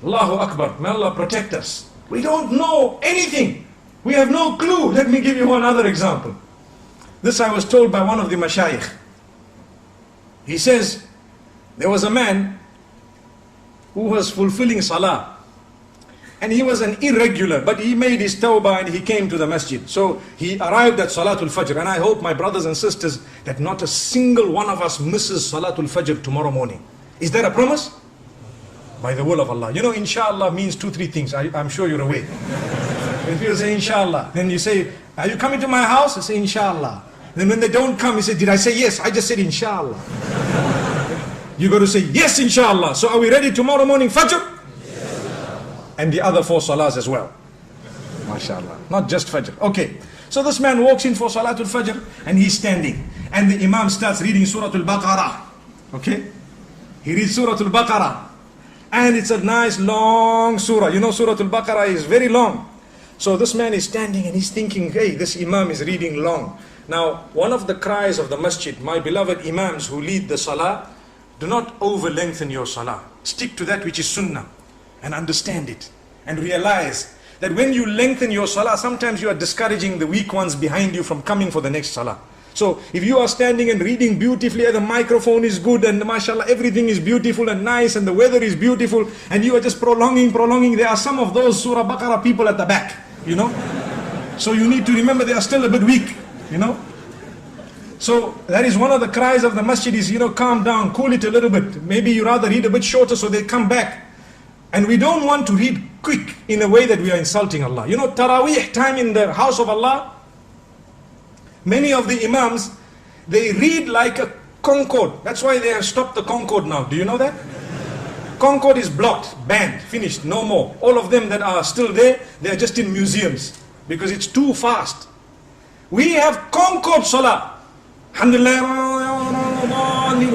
Allahu Akbar. May Allah protect us. We don't know anything. We have no clue. Let me give you one other example. This I was told by one of the mashayikh. He says, there was a man who was fulfilling salah. And he was an irregular, but he made his tawbah and he came to the masjid. So he arrived at Salatul Fajr. And I hope, my brothers and sisters, that not a single one of us misses Salatul Fajr tomorrow morning. Is there a promise? By the will of Allah. You know, inshallah means 2-3 things. I'm sure you're aware. If you say inshallah, then you say, are you coming to my house? I say inshallah. Then when they don't come, you say, did I say yes? I just said inshallah. You got to say yes, inshallah. So are we ready tomorrow morning, Fajr? And the other 4 salahs as well. MashaAllah. Not just Fajr. Okay. So this man walks in for Salatul Fajr and he's standing. And the Imam starts reading Surah Al-Baqarah. Okay. He reads Surah Al-Baqarah. And it's a nice long surah. You know, Surah Al-Baqarah is very long. So this man is standing and he's thinking, hey, this Imam is reading long. Now, one of the cries of the masjid, my beloved Imams who lead the salah, do not over lengthen your salah. Stick to that which is sunnah. And understand it and realize that when you lengthen your salah, sometimes you are discouraging the weak ones behind you from coming for the next salah. So if you are standing and reading beautifully and the microphone is good and mashallah everything is beautiful and nice and the weather is beautiful and you are just prolonging, there are some of those Surah Baqarah people at the back, you know. So you need to remember they are still a bit weak, you know. So that is one of the cries of the masjid is, you know, calm down, cool it a little bit. Maybe you rather read a bit shorter so they come back. And we don't want to read quick in a way that we are insulting Allah. You know, Taraweeh time in the house of Allah, many of the Imams, they read like a Concorde. That's why they have stopped the Concorde now. Do you know that? Concorde is blocked, banned, finished, no more. All of them that are still there, they are just in museums because it's too fast. We have Concorde Salah. Alhamdulillah.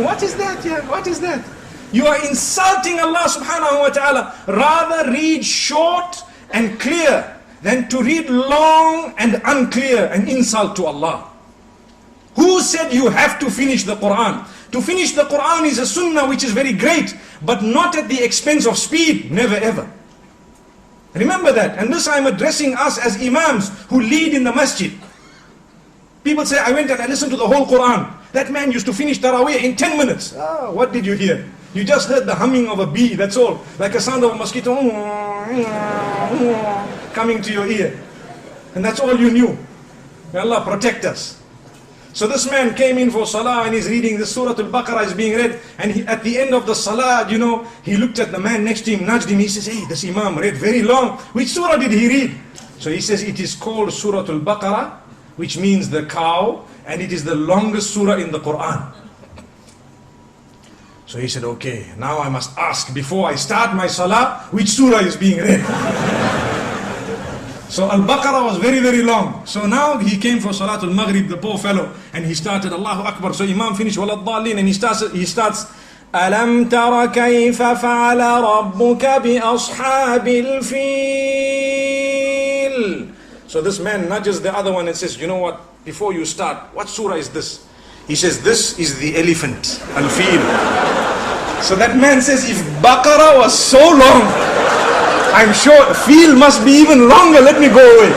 What is that? Yeah, what is that? You are insulting Allah subhanahu wa ta'ala. Rather read short and clear than to read long and unclear, an insult to Allah. Who said you have to finish the Quran? To finish the Quran is a sunnah which is very great, but not at the expense of speed, never ever. Remember that. And this I am addressing us as Imams who lead in the masjid. People say, I went and I listened to the whole Quran. That man used to finish Taraweeh in 10 minutes. Ah, what did you hear? You just heard the humming of a bee, that's all. Like a sound of a mosquito coming to your ear. And that's all you knew. May Allah protect us. So this man came in for salah and he's reading the Surah Al-Baqarah is being read. And at the end of the salah, you know, he looked at the man next to him, nudged him. He says, hey, this Imam read very long. Which surah did he read? So he says, it is called Surah Al-Baqarah, which means the cow. And it is the longest surah in the Quran. So he said, okay, now I must ask before I start my salah, which surah is being read? So Al-Baqarah was very, very long. So now he came for Salatul Maghrib, the poor fellow, and he started Allahu Akbar. So Imam finished Waladhalin and he starts Alam tara kayfa fa'ala rabbuka bi ashabil fil. So this man nudges the other one and says, you know what, before you start, what surah is this? He says, this is the elephant, Al-Fil. So that man says, if Baqarah was so long, I'm sure Fil must be even longer, let me go away.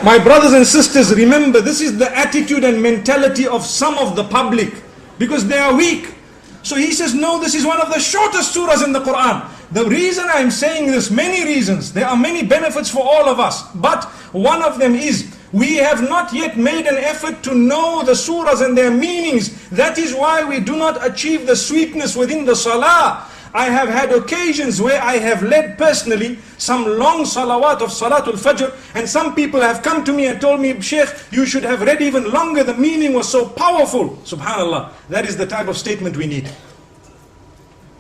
My brothers and sisters, remember, this is the attitude and mentality of some of the public, because they are weak. So he says, no, this is one of the shortest surahs in the Quran. The reason I'm saying this, many reasons, there are many benefits for all of us, but one of them is, we have not yet made an effort to know the surahs and their meanings. That is why we do not achieve the sweetness within the salah. I have had occasions where I have led personally some long salawat of Salatul Fajr, and some people have come to me and told me, Sheikh, you should have read even longer, the meaning was so powerful. Subhanallah, that is the type of statement we need.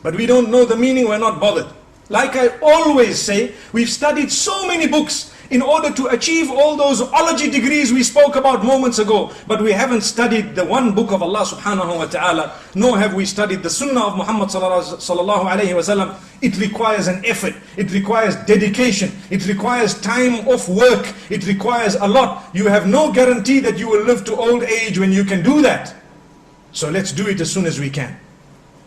But we don't know the meaning, we're not bothered. Like I always say, we've studied so many books in order to achieve all those ology degrees we spoke about moments ago. But we haven't studied the one book of Allah subhanahu wa ta'ala, nor have we studied the sunnah of Muhammad sallallahu alayhi wa sallam. It requires an effort, it requires dedication, it requires time off work, it requires a lot. You have no guarantee that you will live to old age when you can do that. So let's do it as soon as we can.